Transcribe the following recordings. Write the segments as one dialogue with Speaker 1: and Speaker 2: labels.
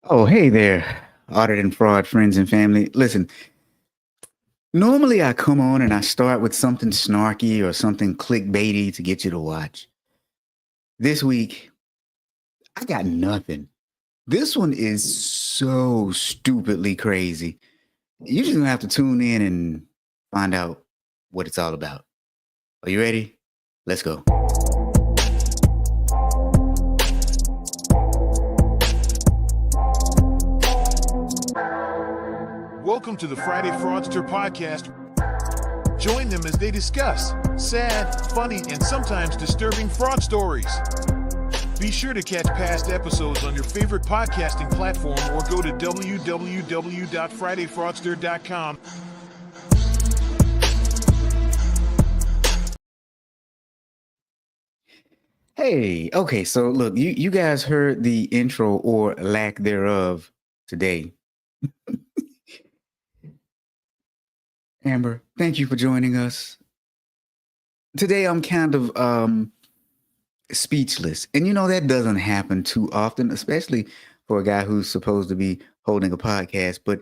Speaker 1: Oh, hey there, audit and fraud friends and family. Listen, normally I come on and I start with something snarky or something clickbaity to get you to watch. This week, I got nothing. This one is so stupidly crazy. You just gonna have to tune in and find out what it's all about. Are you ready? Let's go.
Speaker 2: Welcome to the Friday Fraudster podcast. Join them as they discuss sad, funny, and sometimes disturbing fraud stories. Be sure to catch past episodes on your favorite podcasting platform or go to www.fridayfraudster.com.
Speaker 1: Hey, okay, so look, you guys heard the intro or lack thereof today. Amber, thank you for joining us. Today I'm kind of speechless. And that doesn't happen too often, especially for a guy who's supposed to be holding a podcast. But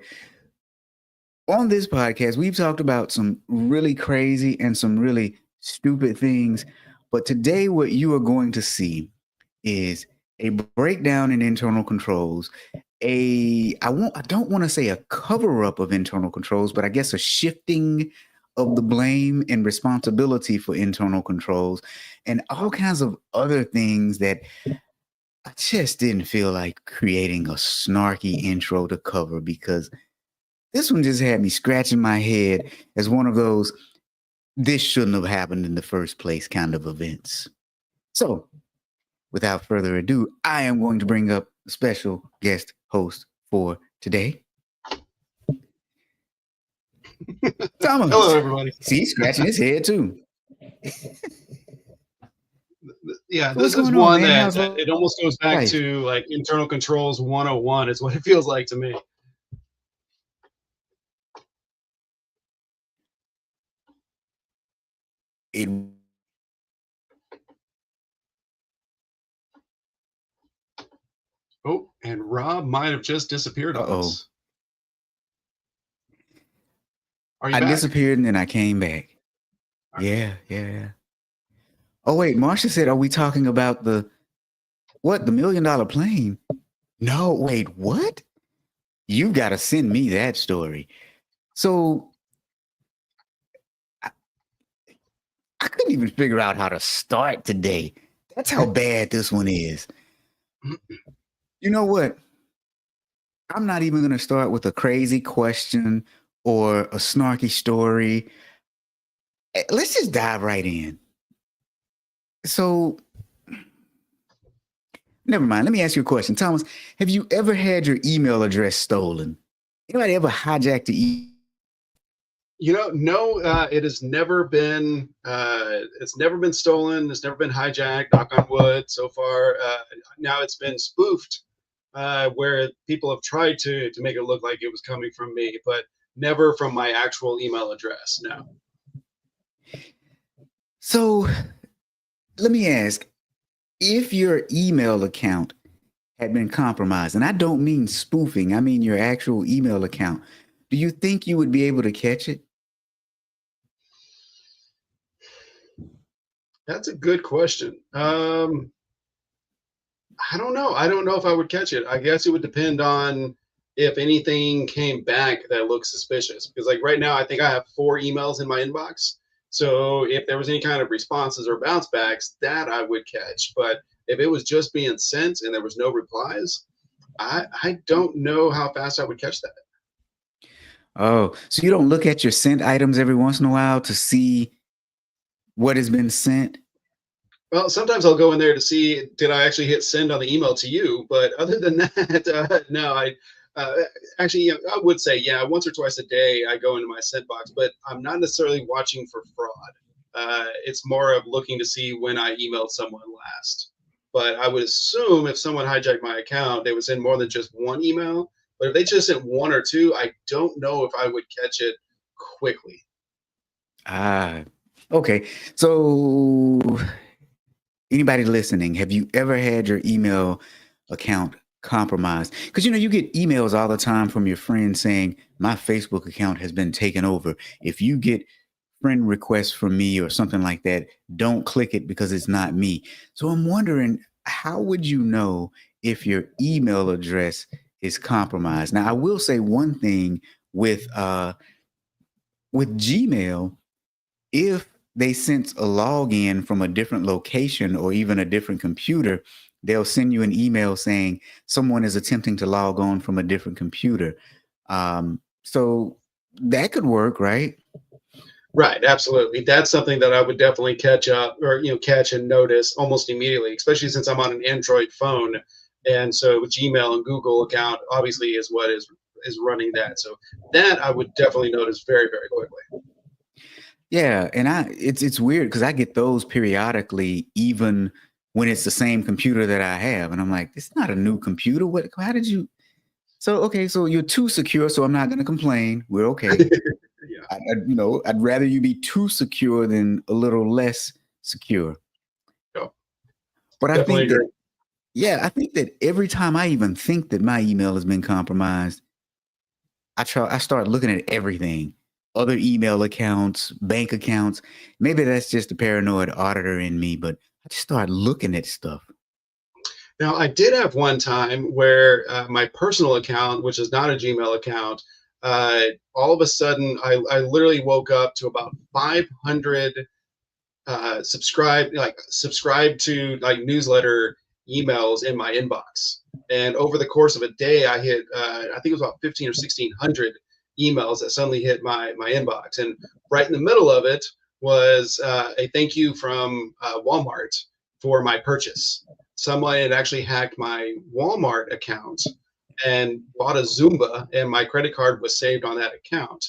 Speaker 1: on this podcast, we've talked about some really crazy and some really stupid things. But today, what you are going to see is a breakdown in internal controls. I don't want to say a cover up of internal controls, but I guess a shifting of the blame and responsibility for internal controls and all kinds of other things that I just didn't feel like creating a snarky intro to cover, because this one just had me scratching my head as one of those this shouldn't have happened in the first place kind of events. So without further ado, I am going to bring up a special guest host for today. Thomas.
Speaker 3: Hello, everybody.
Speaker 1: See, he's scratching his head too.
Speaker 3: Yeah,
Speaker 1: What's
Speaker 3: this is
Speaker 1: going on,
Speaker 3: one
Speaker 1: man?
Speaker 3: that it almost goes back
Speaker 1: life?
Speaker 3: to like internal controls 101 is what it feels like to me. Oh, and Rob might have just disappeared on us. Are you
Speaker 1: I
Speaker 3: back?
Speaker 1: disappeared and then I came back. Right. Yeah. Oh, wait, Marsha said, are we talking about the $1 million plane? No, wait, what? You got to send me that story. So I couldn't even figure out how to start today. That's how bad this one is. You know what? I'm not even going to start with a crazy question or a snarky story. Let's just dive right in. So, never mind. Let me ask you a question. Thomas, have you ever had your email address stolen? Anybody ever hijacked the email?
Speaker 3: No, it has never been. It's never been stolen. It's never been hijacked. Knock on wood. So far, now it's been spoofed, where people have tried to make it look like it was coming from me, but never from my actual email address. No.
Speaker 1: So, let me ask, if your email account had been compromised, and I don't mean spoofing, I mean your actual email account, do you think you would be able to catch it?
Speaker 3: That's a good question. I don't know. I don't know if I would catch it. I guess it would depend on if anything came back that looks suspicious. Because like right now, I think I have 4 emails in my inbox. So if there was any kind of responses or bounce backs, that I would catch. But if it was just being sent and there was no replies, I don't know how fast I would catch that.
Speaker 1: Oh, so you don't look at your sent items every once in a while to see what has been sent?
Speaker 3: Well, sometimes I'll go in there to see, did I actually hit send on the email to you? But other than that, no, actually, yeah, I would say, yeah, once or twice a day I go into my sent box, but I'm not necessarily watching for fraud. It's more of looking to see when I emailed someone last. But I would assume if someone hijacked my account, they would send more than just one email. But if they just sent 1 or 2, I don't know if I would catch it quickly.
Speaker 1: Okay. So anybody listening, have you ever had your email account compromised? Because you get emails all the time from your friends saying my Facebook account has been taken over. If you get friend requests from me or something like that, don't click it because it's not me. So I'm wondering, how would you know if your email address is compromised? Now, I will say one thing with Gmail, if they sense a login from a different location or even a different computer, they'll send you an email saying someone is attempting to log on from a different computer. So that could work, right?
Speaker 3: Right, absolutely. That's something that I would definitely catch up or catch and notice almost immediately, especially since I'm on an Android phone, and so Gmail and Google account obviously is what is running that. So that I would definitely notice very, very quickly.
Speaker 1: Yeah, and it's weird because I get those periodically, even when it's the same computer that I have, and I'm like, it's not a new computer. What? How did you? So okay, so you're too secure, so I'm not going to complain. We're okay.
Speaker 3: Yeah,
Speaker 1: I'd rather you be too secure than a little less secure.
Speaker 3: no,
Speaker 1: But I
Speaker 3: definitely
Speaker 1: think that,
Speaker 3: agree.
Speaker 1: yeah, I think that every time I even think that my email has been compromised, I start looking at everything, other email accounts, bank accounts. Maybe that's just the paranoid auditor in me, but I just start looking at stuff.
Speaker 3: Now, I did have one time where my personal account, which is not a Gmail account, all of a sudden I literally woke up to about 500 subscribe to like newsletter emails in my inbox. And over the course of a day, I hit I think it was about 15 or 1600 emails that suddenly hit my inbox. And right in the middle of it was a thank you from Walmart for my purchase. Someone had actually hacked my Walmart account and bought a Zumba, and my credit card was saved on that account.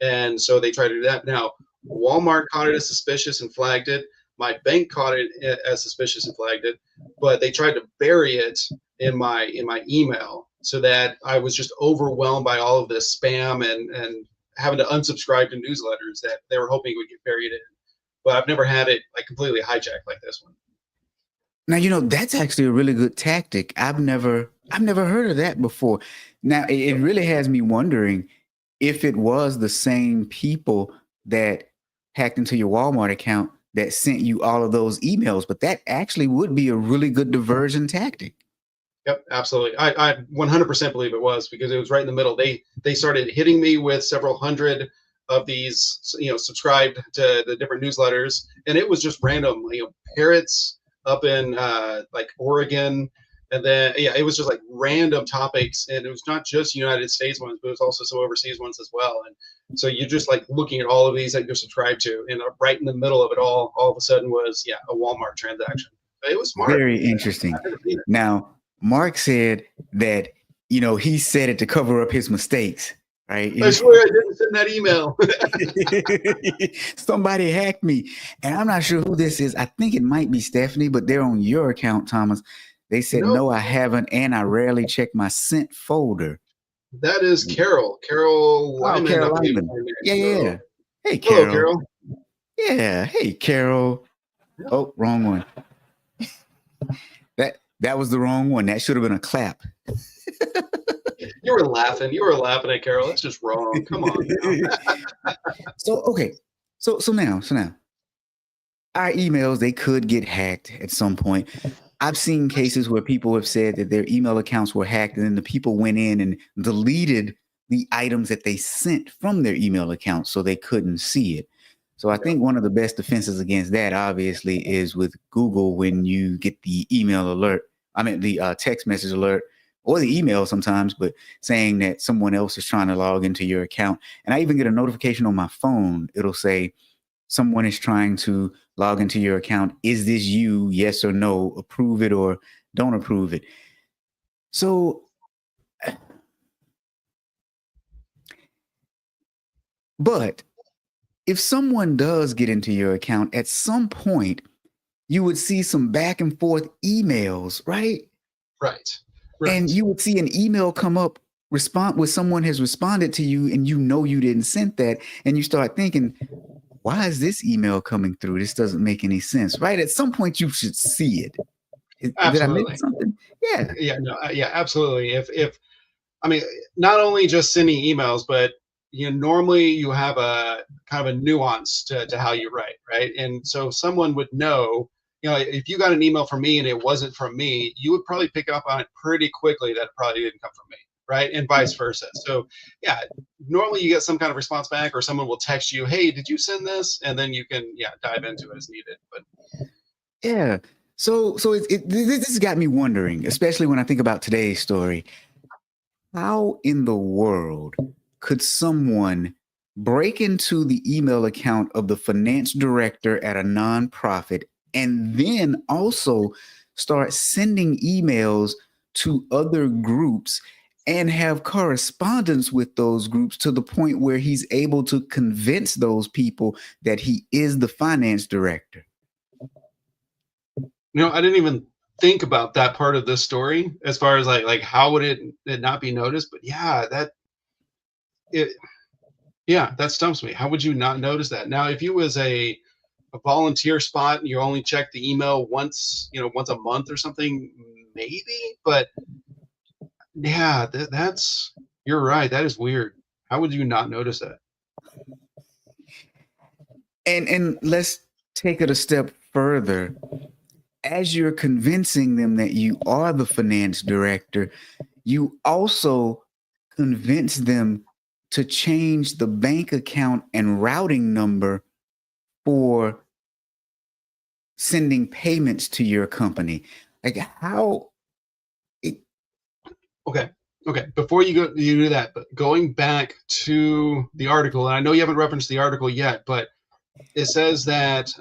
Speaker 3: And so they tried to do that. Now, Walmart caught it as suspicious and flagged it. My bank caught it as suspicious and flagged it, but they tried to bury it in my email so that I was just overwhelmed by all of this spam and having to unsubscribe to newsletters that they were hoping would get buried in. But I've never had it like completely hijacked like this one.
Speaker 1: Now, that's actually a really good tactic. I've never heard of that before. Now, it really has me wondering if it was the same people that hacked into your Walmart account that sent you all of those emails, but that actually would be a really good diversion tactic.
Speaker 3: Yep, absolutely. I 100% believe it was because it was right in the middle. They started hitting me with several hundred of these, subscribed to the different newsletters, and it was just random, parrots up in like Oregon, and then it was just like random topics, and it was not just United States ones, but it was also some overseas ones as well. And so you're just like looking at all of these that you're subscribed to, and right in the middle of it all of a sudden was a Walmart transaction. It was smart.
Speaker 1: Very interesting. Now, Mark said that he said it to cover up his mistakes, right?
Speaker 3: I swear I didn't send that email.
Speaker 1: Somebody hacked me, and I'm not sure who this is. I think it might be Stephanie, but they're on your account, Thomas. They said,
Speaker 3: Nope.
Speaker 1: no, I haven't, and I rarely check my sent folder.
Speaker 3: That is Carol. Carol Lyman.
Speaker 1: Carol Lyman. Yeah.
Speaker 3: So,
Speaker 1: hey, Carol.
Speaker 3: hello, Carol.
Speaker 1: Yeah. Hey, Carol. Yeah. Oh, wrong one. That was the wrong one. That should have been a clap.
Speaker 3: You were laughing. You were laughing at Carol. That's just wrong. Come on.
Speaker 1: So okay. So now our emails, they could get hacked at some point. I've seen cases where people have said that their email accounts were hacked, and then the people went in and deleted the items that they sent from their email account so they couldn't see it. So I think one of the best defenses against that, obviously, is with Google when you get the email alert. I mean, the text message alert or the email sometimes, but saying that someone else is trying to log into your account. And I even get a notification on my phone. It'll say someone is trying to log into your account. Is this you? Yes or no? Approve it or don't approve it. So, but if someone does get into your account, at some point, you would see some back and forth emails, right?
Speaker 3: Right.
Speaker 1: And you would see an email come up, respond where someone has responded to you, and you didn't send that. And you start thinking, why is this email coming through? This doesn't make any sense, right? At some point, you should see it.
Speaker 3: Absolutely.
Speaker 1: Did I miss something? Yeah.
Speaker 3: Yeah, no, yeah, absolutely. If I mean, not only just sending emails, but normally you have a kind of a nuance to how you write, right? And so someone would know, if you got an email from me and it wasn't from me, you would probably pick up on it pretty quickly that it probably didn't come from me, right? And vice versa. So yeah, normally you get some kind of response back, or someone will text you, "Hey, did you send this?" And then you can dive into it as needed. But
Speaker 1: Yeah. So this has got me wondering, especially when I think about today's story. How in the world could someone break into the email account of the finance director at a nonprofit and then also start sending emails to other groups and have correspondence with those groups to the point where he's able to convince those people that he is the finance director?
Speaker 3: I didn't even think about that part of this story as far as like how would it not be noticed? But it that stumps me. How would you not notice that? Now, if you was a volunteer spot and you only check the email once a month or something, maybe. But yeah, that's you're right. That is weird. How would you not notice that?
Speaker 1: And let's take it a step further. As you're convincing them that you are the finance director, you also convince them to change the bank account and routing number for sending payments to your company. Like how it,
Speaker 3: Okay. Okay. Before you do that, but going back to the article, and I know you haven't referenced the article yet, but it says that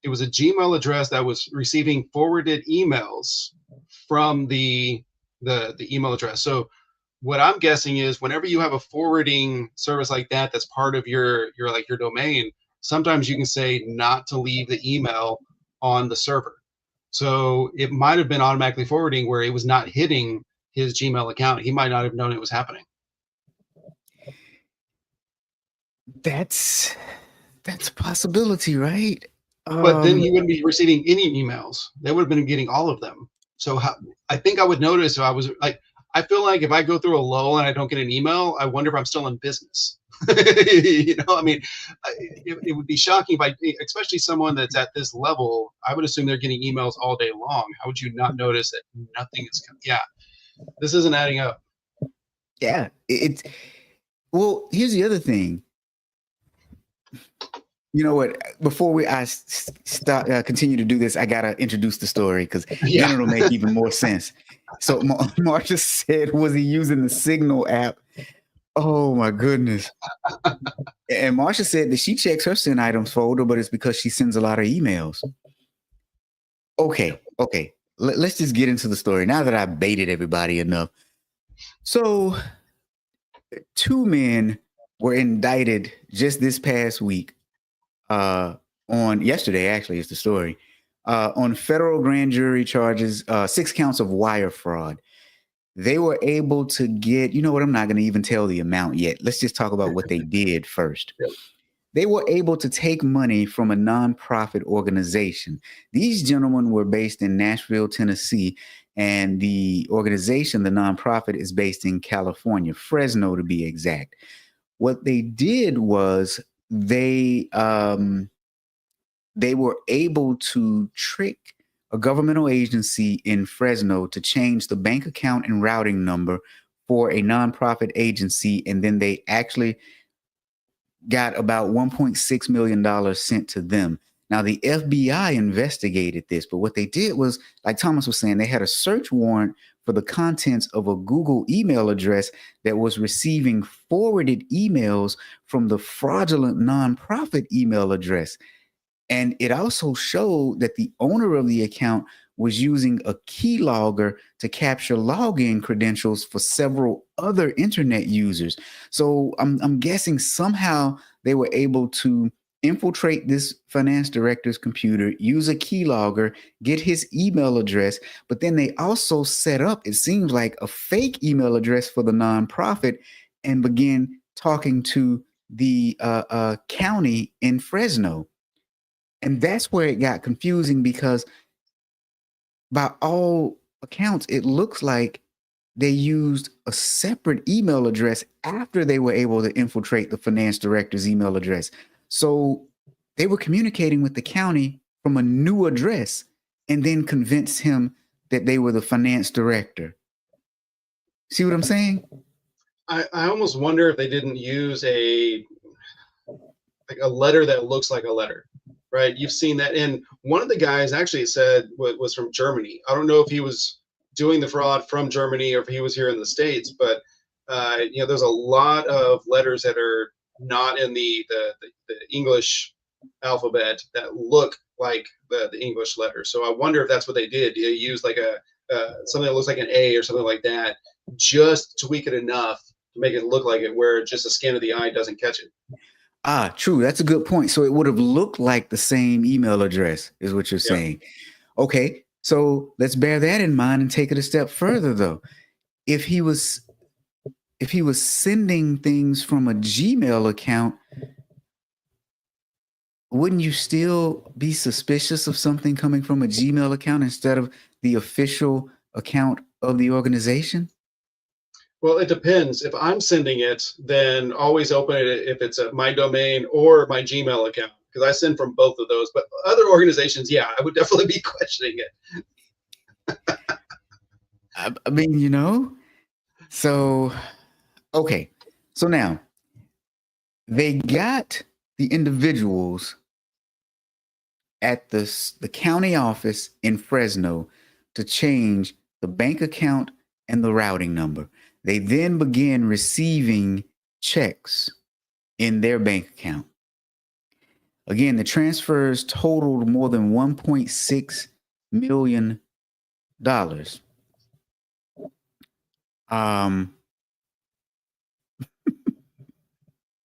Speaker 3: it was a Gmail address that was receiving forwarded emails from the email address. So what I'm guessing is whenever you have a forwarding service like that that's part of your domain, sometimes you can say not to leave the email on the server. So it might have been automatically forwarding where it was not hitting his Gmail account. He might not have known it was happening.
Speaker 1: that's that's a possibility, right?
Speaker 3: But then
Speaker 1: Um,
Speaker 3: he wouldn't be receiving any emails. They would have been getting all of them. So I think I would notice if I was like, I feel like if I go through a lull and I don't get an email, I wonder if I'm still in business. I mean, it would be shocking if especially someone that's at this level, I would assume they're getting emails all day long. How would you not notice that nothing is coming? Yeah, this isn't adding up.
Speaker 1: yeah, it's well, here's the other thing. You know what? Before I start continue to do this, I gotta introduce the story because then
Speaker 3: Yeah.
Speaker 1: it'll make even more sense. So Marsha said, "Was he using the Signal app?" Oh my goodness! And Marsha said that she checks her sent items folder, but it's because she sends a lot of emails. Okay. Let's just get into the story now that I baited everybody enough. So, two men were indicted just this past week on yesterday, actually, is the story, on federal grand jury charges, 6 counts of wire fraud. They were able to get, you know what, I'm not going to even tell the amount yet. Let's just talk about what they did first. They were able to take money from a nonprofit organization. These gentlemen were based in Nashville, Tennessee, and the organization, the nonprofit, is based in California, Fresno to be exact. What they did was they were able to trick a governmental agency in Fresno to change the bank account and routing number for a nonprofit agency. And then they actually got about $1.6 million sent to them. Now, the FBI investigated this, but what they did was, like Thomas was saying, they had a search warrant for the contents of a Google email address that was receiving forwarded emails from the fraudulent nonprofit email address. And it also showed that the owner of the account was using a keylogger to capture login credentials for several other internet users. So I'm guessing somehow they were able to infiltrate this finance director's computer, use a keylogger, get his email address, but then they also set up, it seems like, a fake email address for the nonprofit and begin talking to the county in Fresno. And that's where it got confusing because by all accounts, it looks like they used a separate email address after they were able to infiltrate the finance director's email address. So they were communicating with the county from a new address and then convinced him that they were the finance director. See what I'm saying?
Speaker 3: I almost wonder if they didn't use a letter that looks like a letter, right? You've seen that. And one of the guys actually said was from Germany. I don't know if he was doing the fraud from Germany or if he was here in the States, but there's a lot of letters that are not in the English alphabet that look like the English letter. So I wonder if that's what they did. They used like something that looks like an A or something like that, just tweak it enough to make it look like it, where just a scan of the eye doesn't catch it.
Speaker 1: Ah, true. That's a good point. So it would have looked like the same email address, is what you're saying. Okay, so let's bear that in mind and take it a step further, though. If he was sending things from a Gmail account, wouldn't you still be suspicious of something coming from a Gmail account instead of the official account of the organization?
Speaker 3: Well, it depends. If I'm sending it, then always open it if it's my domain or my Gmail account, because I send from both of those. But other organizations, yeah, I would definitely be questioning it.
Speaker 1: I mean, so, okay. So now they got the individuals at the county office in Fresno to change the bank account and the routing number. They then began receiving checks in their bank account. Again, the transfers totaled more than $1.6 million.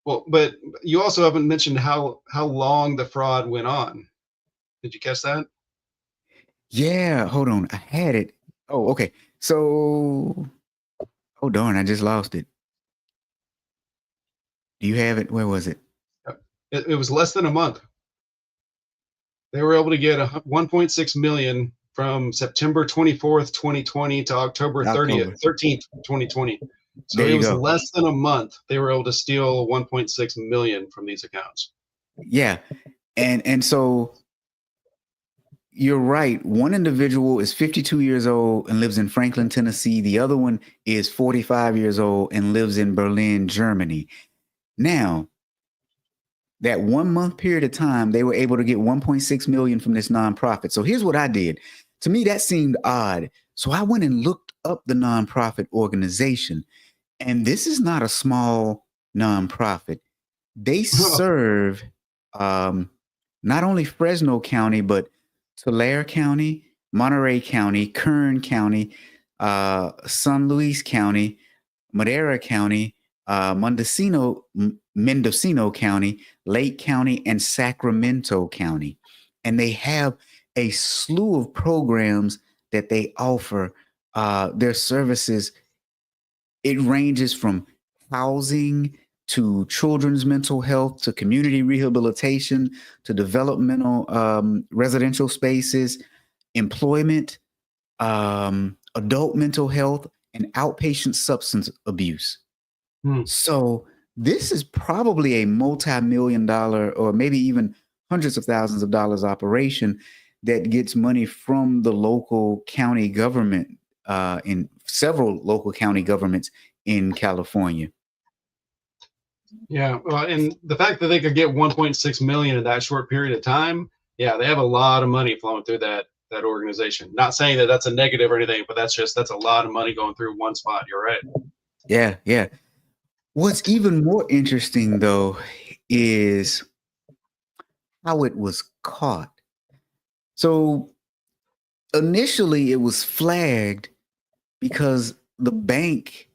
Speaker 3: Well, but you also haven't mentioned how long the fraud went on. Did you catch that?
Speaker 1: Yeah, hold on. I had it. Oh, okay. So, oh darn, I just lost it. Do you have it? Where was it?
Speaker 3: It was less than a month. They were able to get 1.6 million from September 24th, 2020 to October 13th, 2020. So it was less than a month. They were able to steal 1.6 million from these accounts.
Speaker 1: Yeah. And so you're right. One individual is 52 years old and lives in Franklin, Tennessee. The other one is 45 years old and lives in Berlin, Germany. Now, that 1 month period of time, they were able to get 1.6 million from this nonprofit. So here's what I did. To me, that seemed odd. So I went and looked up the nonprofit organization. And this is not a small nonprofit. They serve not only Fresno County, but Tulare County, Monterey County, Kern County, San Luis County, Madera County, Mendocino County, Lake County, and Sacramento County. And they have a slew of programs that they offer. Their services, it ranges from housing to children's mental health to community rehabilitation to developmental residential spaces, employment, adult mental health, and outpatient substance abuse. So this is probably a multi-million-dollar or maybe even hundreds of thousands of dollars operation that gets money from the local county government in several local county governments in California.
Speaker 3: Yeah, well, and the fact that they could get 1.6 million in that short period of time, yeah, they have a lot of money flowing through that organization. Not saying that that's a negative or anything, but that's a lot of money going through one spot. You're right.
Speaker 1: Yeah. What's even more interesting, though, is how it was caught. So initially, it was flagged because the bank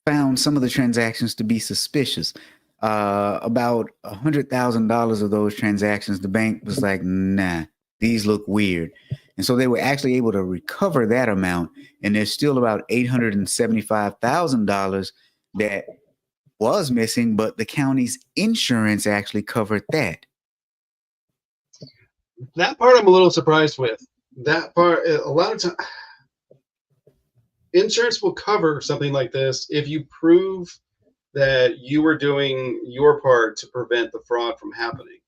Speaker 1: found some of the transactions to be suspicious. About $100,000 of those transactions, the bank was like, nah, these look weird. And so they were actually able to recover that amount. And there's still about $875,000 that was missing, but the county's insurance actually covered that.
Speaker 3: That part I'm a little surprised with. That part, a lot of time, insurance will cover something like this if you prove that you were doing your part to prevent the fraud from happening.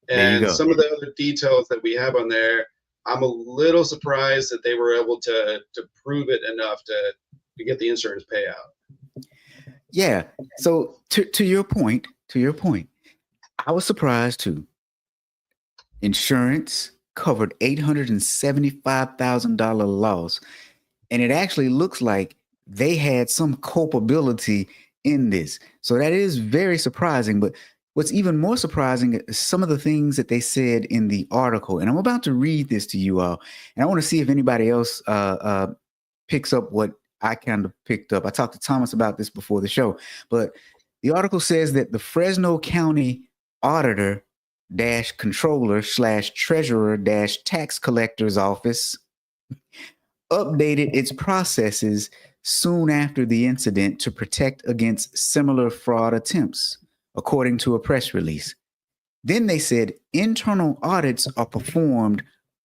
Speaker 1: There you
Speaker 3: And
Speaker 1: go.
Speaker 3: some of the other details that we have on there, I'm a little surprised that they were able to prove it enough to get the insurance payout.
Speaker 1: Yeah. So to your point, I was surprised too. Insurance covered $875,000 loss, and it actually looks like they had some culpability in this. So that is very surprising. But what's even more surprising is some of the things that they said in the article. And I'm about to read this to you all, and I want to see if anybody else picks up what I kind of picked up. I talked to Thomas about this before the show, but the article says that the Fresno County auditor dash controller slash treasurer dash tax collector's office updated its processes soon after the incident to protect against similar fraud attempts, according to a press release. Then they said internal audits are performed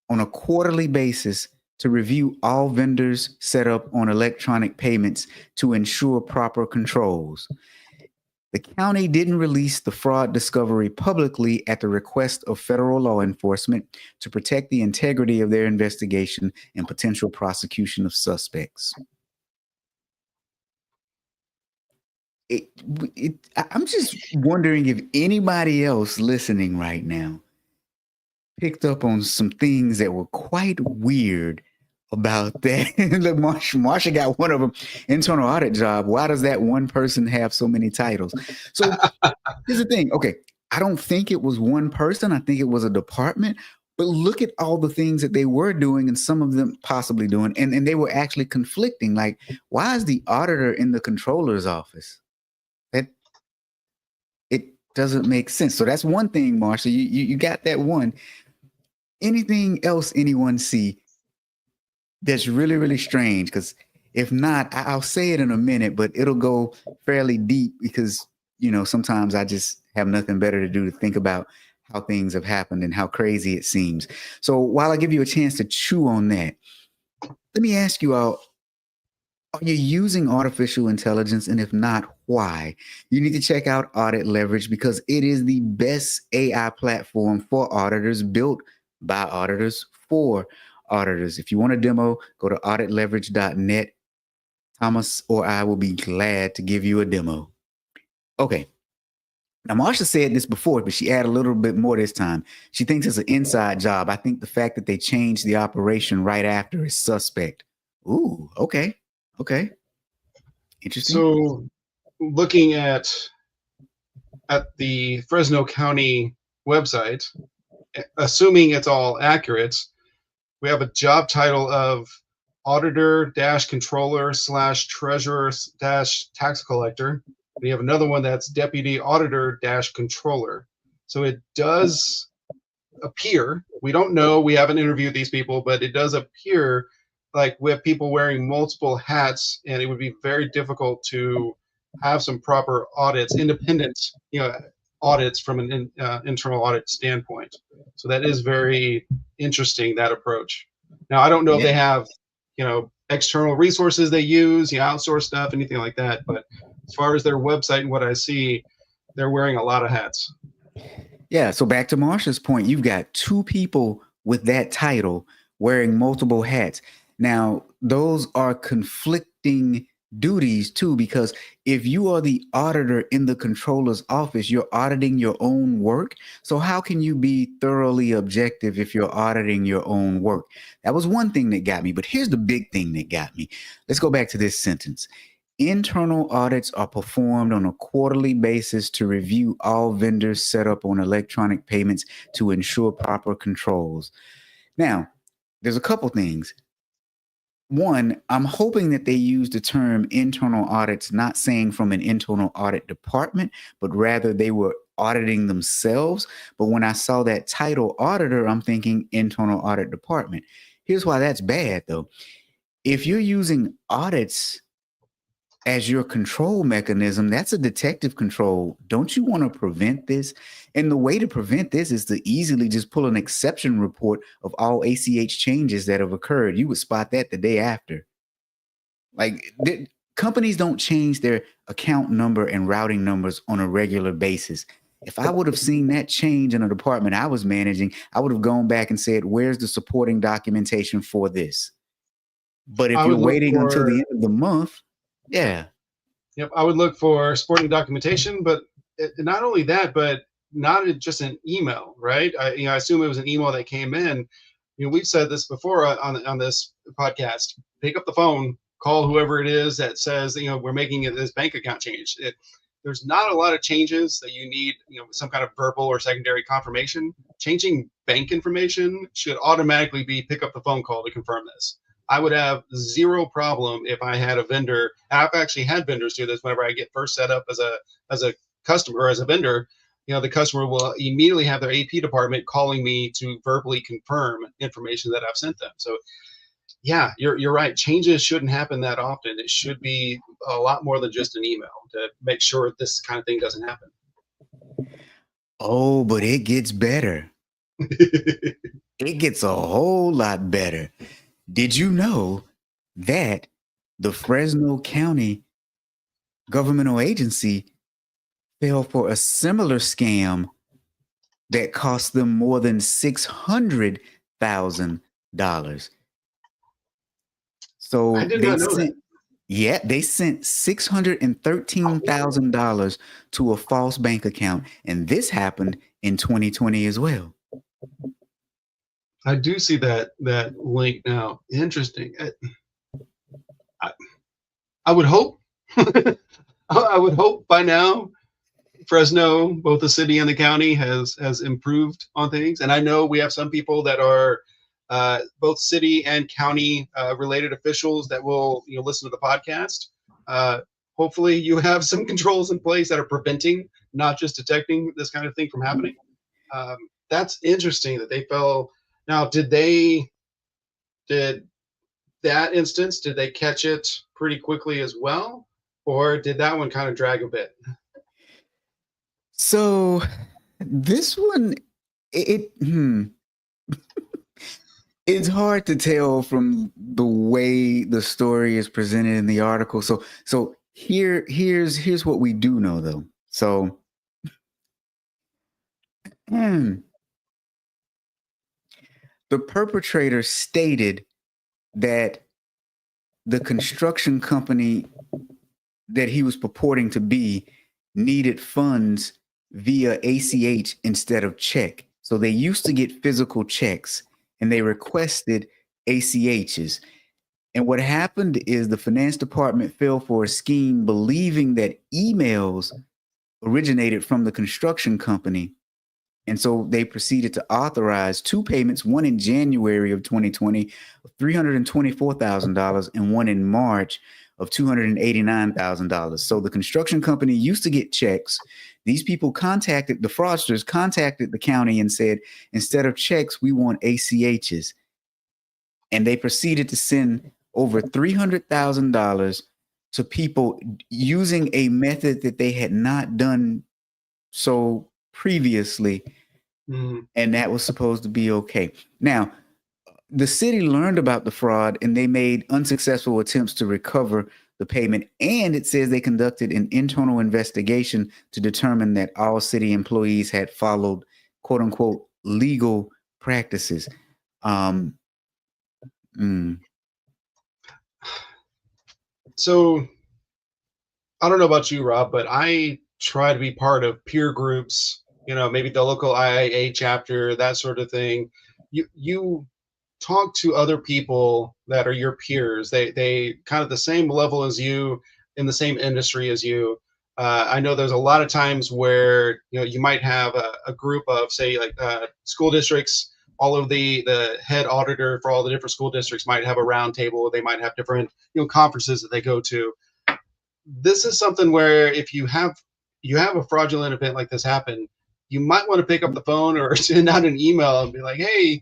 Speaker 1: on a quarterly basis to review all vendors set up on electronic payments to ensure proper controls. The county didn't release the fraud discovery publicly at the request of federal law enforcement to protect the integrity of their investigation and potential prosecution of suspects. I'm just wondering if anybody else listening right now picked up on some things that were quite weird about that. Look, Marsha got one of them, internal audit job. Why does that one person have so many titles? So here's the thing. Okay, I don't think it was one person. I think it was a department. But look at all the things that they were doing and some of them possibly doing. And they were actually conflicting. Like, why is the auditor in the controller's office? It doesn't make sense. So that's one thing, Marsha. You got that one. Anything else anyone see that's really, really strange? Because if not, I'll say it in a minute, but it'll go fairly deep because, sometimes I just have nothing better to do to think about how things have happened and how crazy it seems. So while I give you a chance to chew on that, let me ask you all, are you using artificial intelligence? And if not, why? You need to check out Audit Leverage because it is the best AI platform for auditors, built by auditors for auditors. If you want a demo, go to auditleverage.net. Thomas or I will be glad to give you a demo. Okay. Now, Marsha said this before, but she added a little bit more this time. She thinks it's an inside job. I think the fact that they changed the operation right after is suspect. Ooh, okay. Okay. Interesting.
Speaker 3: So looking at the Fresno County website, assuming it's all accurate, we have a job title of auditor dash controller slash treasurer dash tax collector. We have another one that's deputy auditor dash controller. So it does appear, we don't know, we haven't interviewed these people, but it does appear like we have people wearing multiple hats, and it would be very difficult to have some proper audits, independent, audits from an internal audit standpoint. So that is very interesting, that approach. Now, I don't know if they have, external resources they use, outsource stuff, anything like that. But as far as their website and what I see, they're wearing a lot of hats.
Speaker 1: Yeah. So back to Marsha's point, you've got two people with that title wearing multiple hats. Now, those are conflicting duties too, because if you are the auditor in the controller's office, you're auditing your own work. So how can you be thoroughly objective if you're auditing your own work? That was one thing that got me, but here's the big thing that got me. Let's go back to this sentence. Internal audits are performed on a quarterly basis to review all vendors set up on electronic payments to ensure proper controls. Now, there's a couple things. One, I'm hoping that they use the term internal audits, not saying from an internal audit department, but rather they were auditing themselves. But when I saw that title auditor, I'm thinking internal audit department. Here's why that's bad, though. If you're using audits as your control mechanism, that's a detective control. Don't you want to prevent this? And the way to prevent this is to easily just pull an exception report of all ACH changes that have occurred. You would spot that the day after. Like companies don't change their account number and routing numbers on a regular basis. If I would have seen that change in a department I was managing, I would have gone back and said, where's the supporting documentation for this? But if
Speaker 3: I
Speaker 1: you're
Speaker 3: would look
Speaker 1: waiting until the
Speaker 3: for,
Speaker 1: end of the month, yeah.
Speaker 3: yep, I would look for supporting documentation, but not only that, but not just an email, right? I assume it was an email that came in. We've said this before on this podcast. Pick up the phone, call whoever it is that says, we're making this bank account change. There's not a lot of changes that you need, some kind of verbal or secondary confirmation. Changing bank information should automatically be pick up the phone call to confirm this. I would have zero problem if I had a vendor. I've actually had vendors do this whenever I get first set up as a customer or as a vendor. The customer will immediately have their AP department calling me to verbally confirm information that I've sent them. So yeah, you're right. Changes shouldn't happen that often. It should be a lot more than just an email to make sure this kind of thing doesn't happen.
Speaker 1: Oh, but it gets better. It gets a whole lot better. Did you know that the Fresno County governmental agency fell for a similar scam that cost them more than $600,000? So
Speaker 3: I did not know that.
Speaker 1: they sent $613,000 to a false bank account, and this happened in 2020 as well.
Speaker 3: I do see that link now. Interesting. I would hope I would hope by now Fresno, both the city and the county, has improved on things. And I know we have some people that are both city and county related officials that will listen to the podcast. Hopefully, you have some controls in place that are preventing, not just detecting this kind of thing from happening. That's interesting that they fell. Now, did that instance, did they catch it pretty quickly as well? Or did that one kind of drag a bit?
Speaker 1: So this one, it's hard to tell from the way the story is presented in the article. So here's what we do know though. So the perpetrator stated that the construction company that he was purporting to be needed funds via ACH instead of check. So they used to get physical checks and they requested ACHs. And what happened is the finance department fell for a scheme believing that emails originated from the construction company. And so they proceeded to authorize two payments, one in January of 2020 of $324,000 and one in March of $289,000. So the construction company used to get checks. These people the fraudsters contacted the county and said, instead of checks, we want ACHs. And they proceeded to send over $300,000 to people using a method that they had not done so previously. And that was supposed to be okay. Now, the city learned about the fraud and they made unsuccessful attempts to recover the payment. And it says they conducted an internal investigation to determine that all city employees had followed, quote unquote, legal practices.
Speaker 3: So I don't know about you, Rob, but I try to be part of peer groups, maybe the local IIA chapter, that sort of thing. You talk to other people that are your peers. They kind of the same level as you, in the same industry as you. I know there's a lot of times where you might have a group of, say, like school districts. All of the head auditor for all the different school districts might have a round table. They might have different conferences that they go to. This is something where if you have a fraudulent event like this happen, you might want to pick up the phone or send out an email and be like, hey,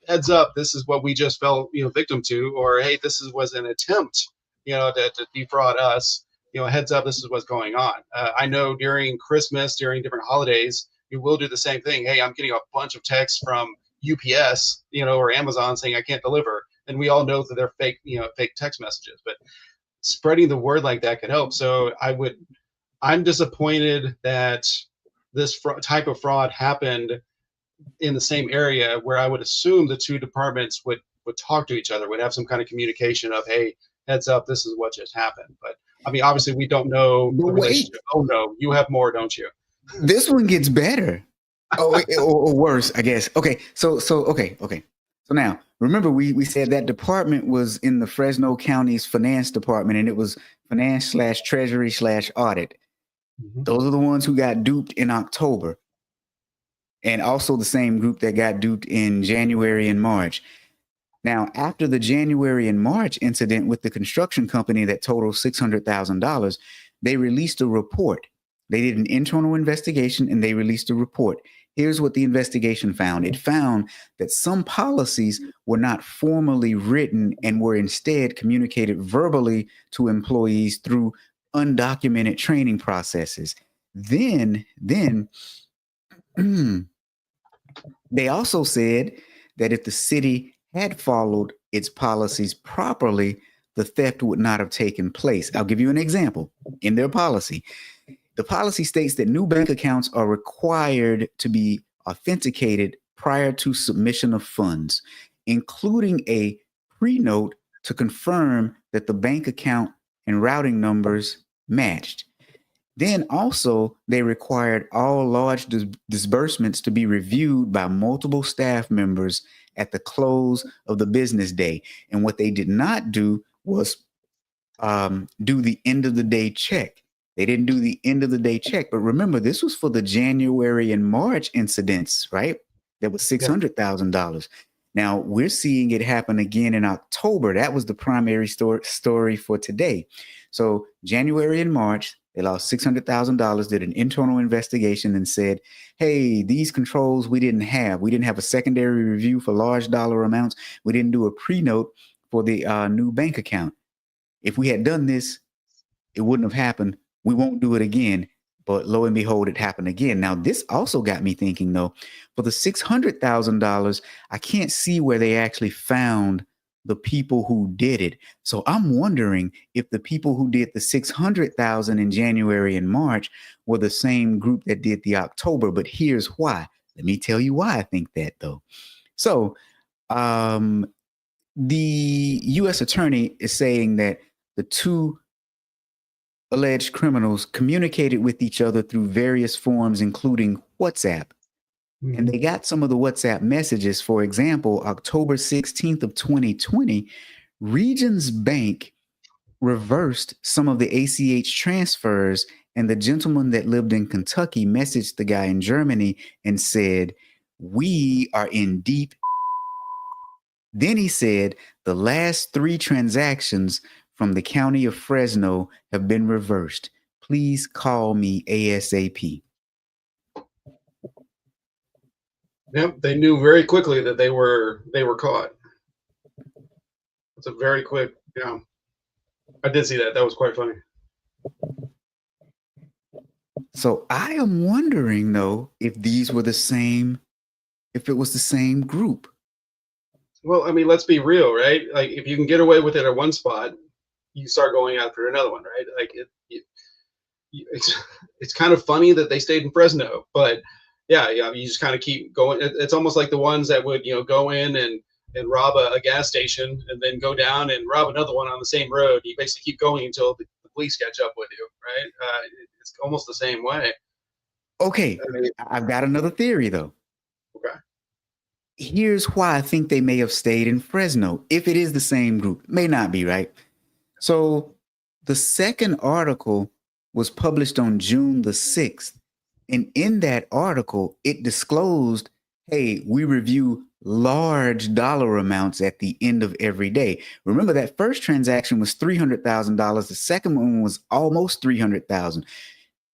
Speaker 3: heads up, this is what we just fell victim to, or hey, was an attempt to defraud us. Heads up, this is what's going on. I know during Christmas, during different holidays, you will do the same thing. Hey, I'm getting a bunch of texts from UPS or Amazon saying I can't deliver. and we all know that they're fake, fake text messages. But spreading the word like that could help. So I'm disappointed that this type of fraud happened in the same area, where I would assume the two departments would talk to each other, would have some kind of communication of, hey, heads up, this is what just happened. But I mean, obviously we don't know
Speaker 1: But
Speaker 3: the
Speaker 1: wait,
Speaker 3: relationship. Oh no, you have more, don't you?
Speaker 1: this one gets better. Oh, or worse, I guess. Okay, so okay. So now, remember we said that department was in the Fresno County's finance department, and it was finance/treasury/audit.
Speaker 3: Mm-hmm.
Speaker 1: Those are the ones who got duped in October, and also the same group that got duped in January and March. Now, after the January and March incident with the construction company that totaled $600,000, they released a report. They did an internal investigation and they released a report. Here's what the investigation found. It found that some policies were not formally written and were instead communicated verbally to employees through undocumented training processes. Then they also said that if the city had followed its policies properly, the theft would not have taken place. I'll give you an example. In their policy, the policy states that new bank accounts are required to be authenticated prior to submission of funds, including a pre-note to confirm that the bank account and routing numbers matched. Then also, they required all large disbursements to be reviewed by multiple staff members at the close of the business day. And what they did not do was do the end of the day check. They didn't do the end of the day check. But remember, this was for the January and March incidents, right? That was $600,000. Now we're seeing it happen again in October. That was the primary story for today. So January and March, they lost $600,000, did an internal investigation and said, hey, these controls we didn't have. We didn't have a secondary review for large dollar amounts. We didn't do a pre-note for the new bank account. If we had done this, it wouldn't have happened. We won't do it again. But lo and behold, it happened again. Now, this also got me thinking, though, for the $600,000, I can't see where they actually found the people who did it. So I'm wondering if the people who did the 600,000 in January and March were the same group that did the October. But here's why. Let me tell you why I think that, though. So the U.S. attorney is saying that the two alleged criminals communicated with each other through various forms, including WhatsApp. Mm-hmm. And they got some of the WhatsApp messages. For example, October 16th of 2020, Regions Bank reversed some of the ACH transfers, and the gentleman that lived in Kentucky messaged the guy in Germany and said, we are in deep. Then he said, the last 3 transactions from the county of Fresno have been reversed. Please call me ASAP.
Speaker 3: Yep, they knew very quickly that they were caught. It's a very quick, yeah. I did see that. That was quite funny.
Speaker 1: So I am wondering, though, if these were the same, if it was the same group.
Speaker 3: Well, I mean, let's be real, right? Like, if you can get away with it at one spot, you start going after another one, right? Like it's kind of funny that they stayed in Fresno, but yeah, you just kind of keep going. It's almost like the ones that would, go in and rob a gas station and then go down and rob another one on the same road. You basically keep going until the police catch up with you, right? It's almost the same way.
Speaker 1: Okay, I mean, I've got another theory, though.
Speaker 3: Okay.
Speaker 1: Here's why I think they may have stayed in Fresno. If it is the same group, it may not be, right? So the second article was published on June the 6th. And in that article, it disclosed, hey, we review large dollar amounts at the end of every day. Remember, that first transaction was $300,000. The second one was almost $300,000.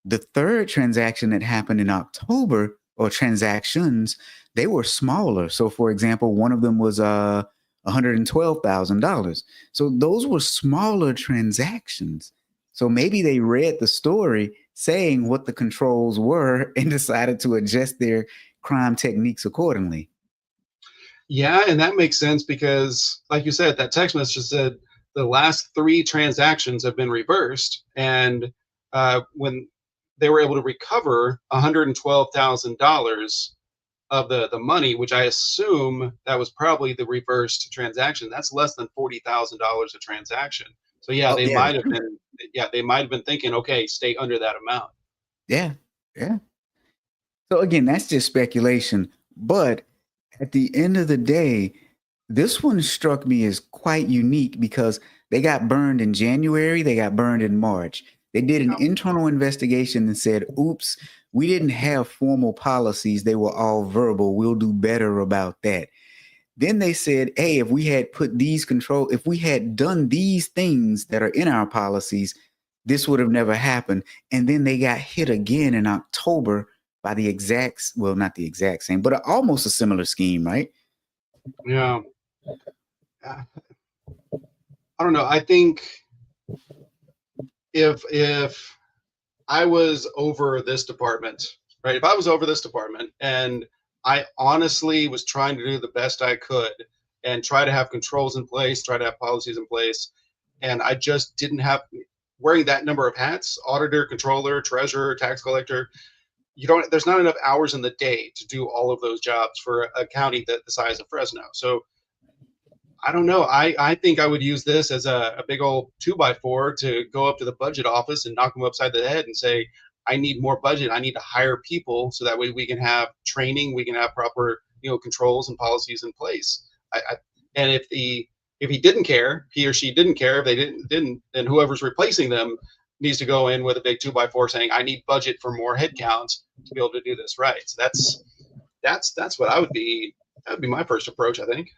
Speaker 1: The third transaction that happened in October, or transactions, they were smaller. So, for example, one of them was $112,000. So those were smaller transactions. So maybe they read the story saying what the controls were and decided to adjust their crime techniques accordingly.
Speaker 3: Yeah, and that makes sense because, like you said, that text message said the last three transactions have been reversed, and when they were able to recover $112,000 of the money, which I assume that was probably the reversed transaction. That's less than $40,000 a transaction. So yeah,
Speaker 1: Oh
Speaker 3: they
Speaker 1: yeah,
Speaker 3: might
Speaker 1: that's
Speaker 3: have
Speaker 1: true.
Speaker 3: been they might have been thinking, okay, stay under that amount.
Speaker 1: Yeah, yeah. So again, that's just speculation. But at the end of the day, this one struck me as quite unique because they got burned in January, they got burned in March. They did an internal investigation and said, oops, we didn't have formal policies. They were all verbal. We'll do better about that. Then they said, hey, if we had done these things that are in our policies, this would have never happened. And then they got hit again in October by the exact, well, not the exact same, but almost a similar scheme, right?
Speaker 3: Yeah, I don't know. I think if I was over this department, right? If I was over this department and I honestly was trying to do the best I could and try to have controls in place, try to have policies in place, and I just didn't have wearing that number of hats, auditor, controller, treasurer, tax collector, there's not enough hours in the day to do all of those jobs for a county the size of Fresno. So I don't know. I think I would use this as a big old 2x4 to go up to the budget office and knock them upside the head and say, I need more budget. I need to hire people so that way we can have training, we can have proper, controls and policies in place. And if he didn't care, he or she didn't care, if they didn't, then whoever's replacing them needs to go in with a big 2x4 saying, I need budget for more headcount to be able to do this right. So that's what I would be. That would be my first approach, I think.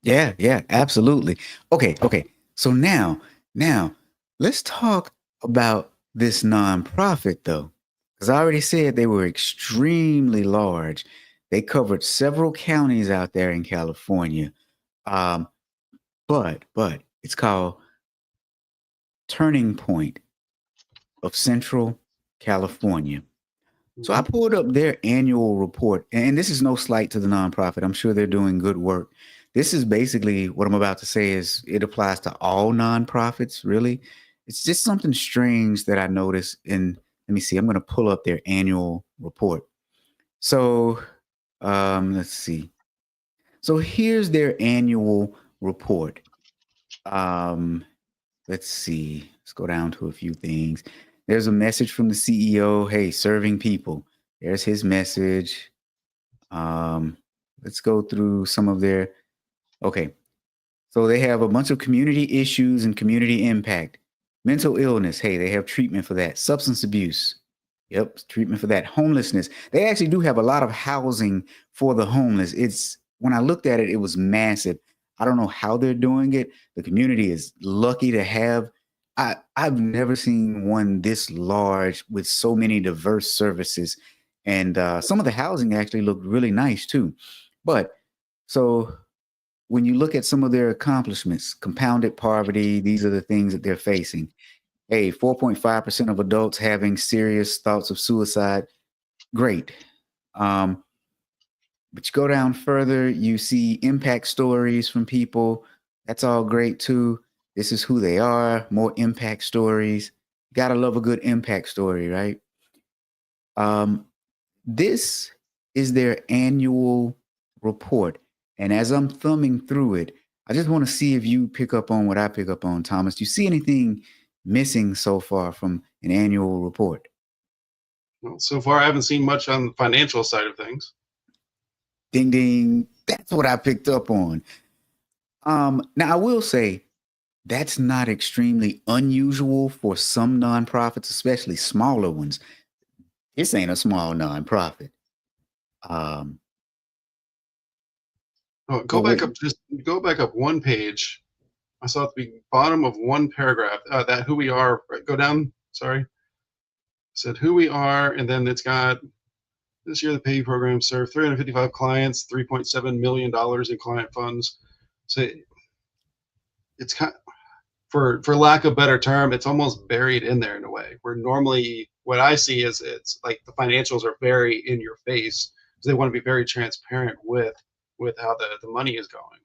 Speaker 1: Yeah, yeah, absolutely. Okay, okay. So now let's talk about this nonprofit though. Because I already said they were extremely large. They covered several counties out there in California. Um, but it's called Turning Point of Central California. So I
Speaker 3: Mhm.
Speaker 1: pulled up their annual report, and this is no slight to the nonprofit. I'm sure they're doing good work. This is basically what I'm about to say is it applies to all nonprofits, really. It's just something strange that I noticed. And let me see, I'm going to pull up their annual report. So let's see. So here's their annual report. Um, let's see. Let's go down to a few things. There's a message from the CEO. Hey, serving people. There's his message. Um, let's go through some of their. Okay. So they have a bunch of community issues and community impact. Mental illness. Hey, they have treatment for that. Substance abuse. Yep, treatment for that. Homelessness. They actually do have a lot of housing for the homeless. It's when I looked at it, it was massive. I don't know how they're doing it. The community is lucky to have. I've never seen one this large with so many diverse services, and some of the housing actually looked really nice too. But so when you look at some of their accomplishments, compounded poverty, these are the things that they're facing. Hey, 4.5% of adults having serious thoughts of suicide. Great. Um, but you go down further, you see impact stories from people. That's all great too. This is who they are, more impact stories. Gotta love a good impact story, right? Um, this is their annual report. And as I'm thumbing through it, I just want to see if you pick up on what I pick up on, Thomas. Do you see anything missing so far from an annual report?
Speaker 3: Well, so far, I haven't seen much on the financial side of things.
Speaker 1: Ding ding. That's what I picked up on. Now I will say that's not extremely unusual for some nonprofits, especially smaller ones. This ain't a small nonprofit. Um,
Speaker 3: Oh,
Speaker 1: but what
Speaker 3: go back up one page. I saw at the bottom of one paragraph that who we are. Right, go down. Sorry, said who we are, and then it's got this year the pay program served 355 clients, $3.7 million in client funds. So it's kind of, for lack of a better term, it's almost buried in there in a way. Where normally what I see is it's like the financials are very in your face because they want to be very transparent with with how the money is going.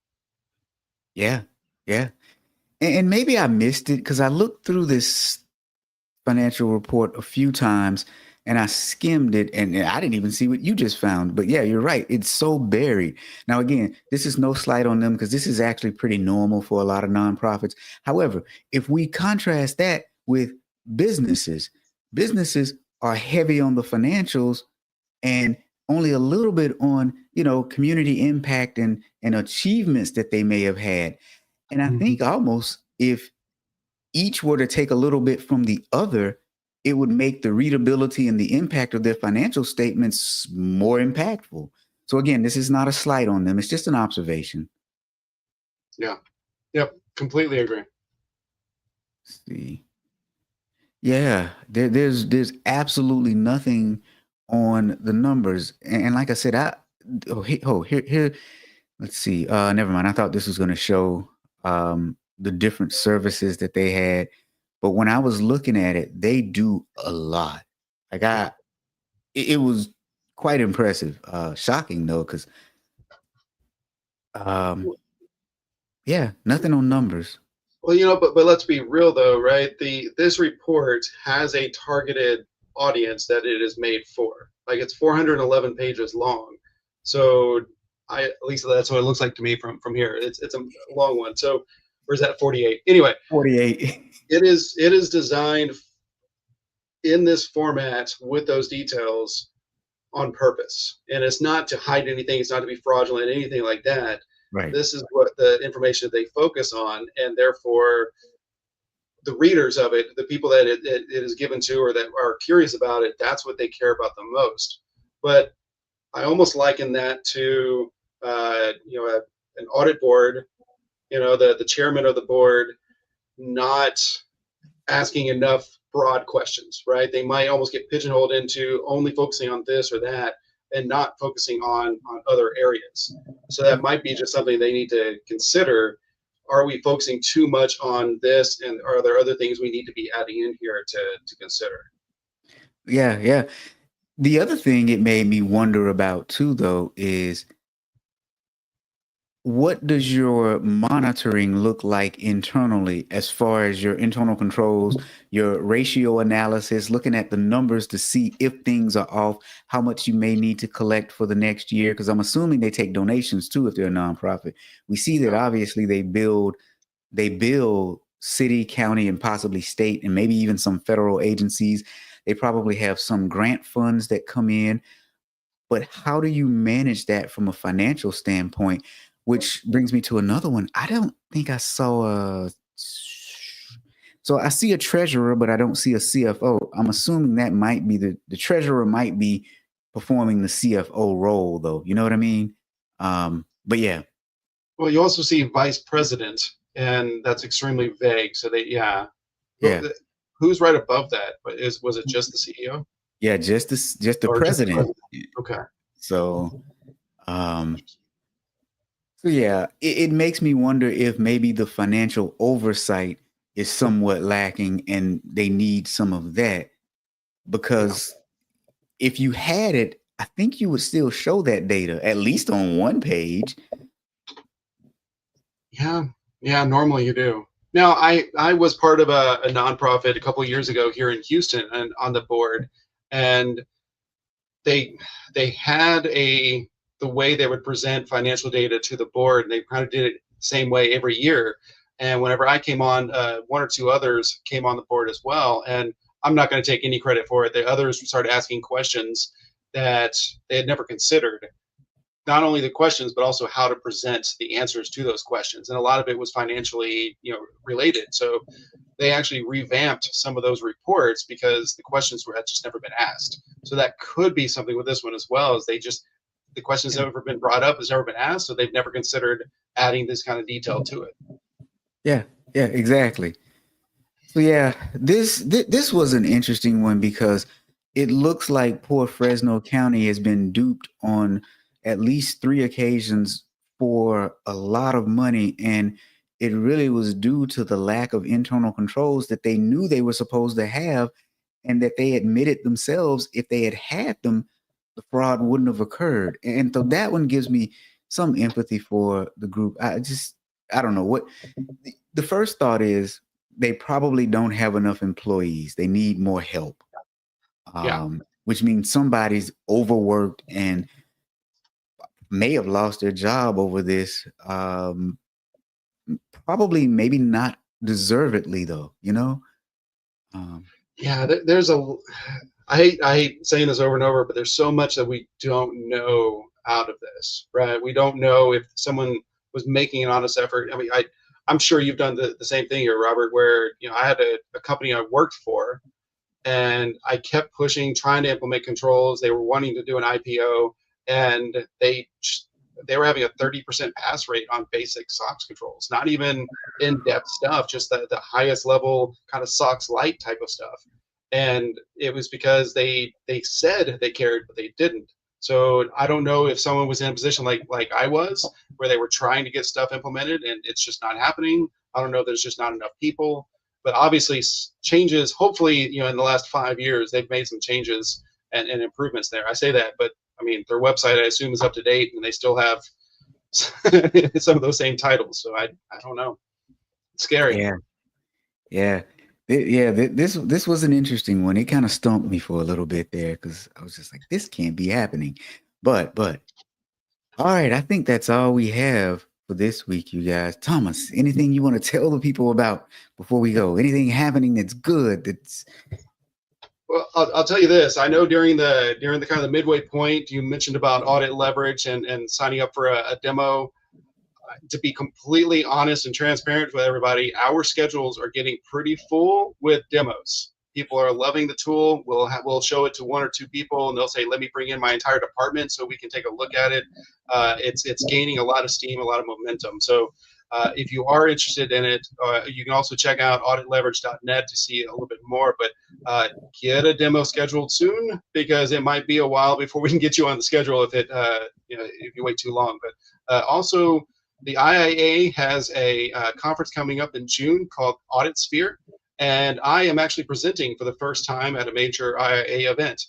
Speaker 1: Yeah, yeah. And maybe I missed it because I looked through this financial report a few times and I skimmed it and I didn't even see what you just found. But yeah, you're right. It's so buried. Now, again, this is no slight on them because this is actually pretty normal for a lot of nonprofits. However, if we contrast that with businesses, businesses are heavy on the financials and only a little bit on, community impact and achievements that they may have had. And I think almost if each were to take a little bit from the other, it would make the readability and the impact of their financial statements more impactful. So again, this is not a slight on them. It's just an observation.
Speaker 3: Yeah. Yep. Completely agree.
Speaker 1: Let's see. Yeah, there's absolutely nothing on the numbers. And like I said, here, let's see. Never mind. I thought this was going to show the different services that they had. But when I was looking at it, they do a lot. Like it was quite impressive. Shocking though, because yeah, nothing on numbers.
Speaker 3: Well, but let's be real though, right? This report has a targeted audience that it is made for. Like it's 411 pages long. So at least that's what it looks like to me from here. It's a long one. So where's that 48? Anyway,
Speaker 1: 48.
Speaker 3: it is designed in this format with those details on purpose. And it's not to hide anything, it's not to be fraudulent, anything like that.
Speaker 1: Right.
Speaker 3: This is what the information they focus on, and therefore the readers of it, the people that it is given to or that are curious about it, that's what they care about the most. But I almost liken that to an audit board, the chairman of the board not asking enough broad questions, right? They might almost get pigeonholed into only focusing on this or that and not focusing on other areas. So that might be just something they need to consider. Are we focusing too much on this, and are there other things we need to be adding in here to consider?
Speaker 1: Yeah, yeah. The other thing it made me wonder about too, though, is what does your monitoring look like internally as far as your internal controls, your ratio analysis, looking at the numbers to see if things are off, how much you may need to collect for the next year? Because I'm assuming they take donations too if they're a nonprofit. We see that obviously they build city, county, and possibly state, and maybe even some federal agencies. They probably have some grant funds that come in. But how do you manage that from a financial standpoint? Which brings me to another one. I don't think I saw so I see a treasurer, but I don't see a CFO. I'm assuming that might be the treasurer might be performing the CFO role, though. You know what I mean? But yeah.
Speaker 3: Well, you also see vice president, and that's extremely vague. So
Speaker 1: Yeah.
Speaker 3: Who's right above that? Was it just the CEO?
Speaker 1: Yeah, just the president.
Speaker 3: Okay.
Speaker 1: So yeah, it makes me wonder if maybe the financial oversight is somewhat lacking and they need some of that, because if you had it, I think you would still show that data at least on one page.
Speaker 3: Yeah, normally you do. Now, I was part of a nonprofit a couple of years ago here in Houston and on the board, and they had the way they would present financial data to the board, and they kind of did it the same way every year. And whenever I came on, one or two others came on the board as well. And I'm not going to take any credit for it. The others started asking questions that they had never considered. Not only the questions, but also how to present the answers to those questions. And a lot of it was financially, related. So they actually revamped some of those reports because the questions had just never been asked. So that could be something with this one as well, as the questions have never been brought up, has never been asked, so they've never considered adding this kind of detail to it.
Speaker 1: Yeah, exactly. So yeah, this was an interesting one because it looks like poor Fresno County has been duped on at least 3 occasions for a lot of money, and it really was due to the lack of internal controls that they knew they were supposed to have, and that they admitted themselves if they had them, the fraud wouldn't have occurred. And so that one gives me some empathy for the group. I don't know what the first thought is. They probably don't have enough employees. They need more help,
Speaker 3: Yeah.
Speaker 1: which means somebody's overworked and may have lost their job over this. Probably, maybe not deservedly, though.
Speaker 3: Yeah, there's a. I hate saying this over and over, but there's so much that we don't know out of this, right? We don't know if someone was making an honest effort. I mean, I'm sure you've done the same thing here, Robert, where I had a company I worked for, and I kept pushing, trying to implement controls. They were wanting to do an IPO, and they were having a 30% pass rate on basic SOX controls, not even in-depth stuff, just the highest level kind of SOX light type of stuff. And it was because they said they cared, but they didn't. So I don't know if someone was in a position like I was, where they were trying to get stuff implemented and it's just not happening. I don't know. There's just not enough people. But obviously, changes. Hopefully, in the last 5 years, they've made some changes and improvements there. I say that, but I mean, their website, I assume, is up to date, and they still have some of those same titles. So I don't know. It's scary.
Speaker 1: Yeah, yeah, yeah. This was an interesting one. It kind of stumped me for a little bit there because I was just like, this can't be happening. But all right, I think that's all we have for this week, you guys. Thomas, anything you want to tell the people about before we go? Anything happening that's good?
Speaker 3: Well, I'll tell you this. I know during the kind of the midway point, you mentioned about audit leverage and signing up for a demo. To be completely honest and transparent with everybody, our schedules are getting pretty full with demos. People are loving the tool. We'll show it to one or two people, and they'll say, "Let me bring in my entire department so we can take a look at it." It's gaining a lot of steam, a lot of momentum. So if you are interested in it, you can also check out auditleverage.net to see a little bit more. But get a demo scheduled soon, because it might be a while before we can get you on the schedule if you wait too long. But also, the IIA has a conference coming up in June called Audit Sphere, and I am actually presenting for the first time at a major IIA event.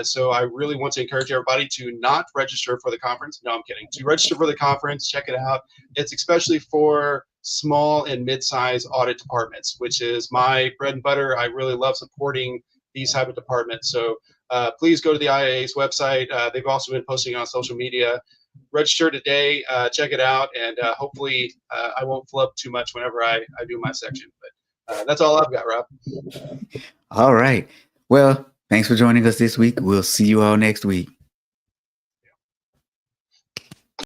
Speaker 3: So I really want to encourage everybody to not register for the conference. No, I'm kidding. To register for the conference, check it out. It's especially for small and mid-sized audit departments, which is my bread and butter. I really love supporting these type of departments. So please go to the IIA's website. They've also been posting on social media. Register today, check it out, and hopefully I won't flub too much whenever I do my section. But that's all I've got, Rob.
Speaker 1: All right. Well, thanks for joining us this week. We'll see you all next week.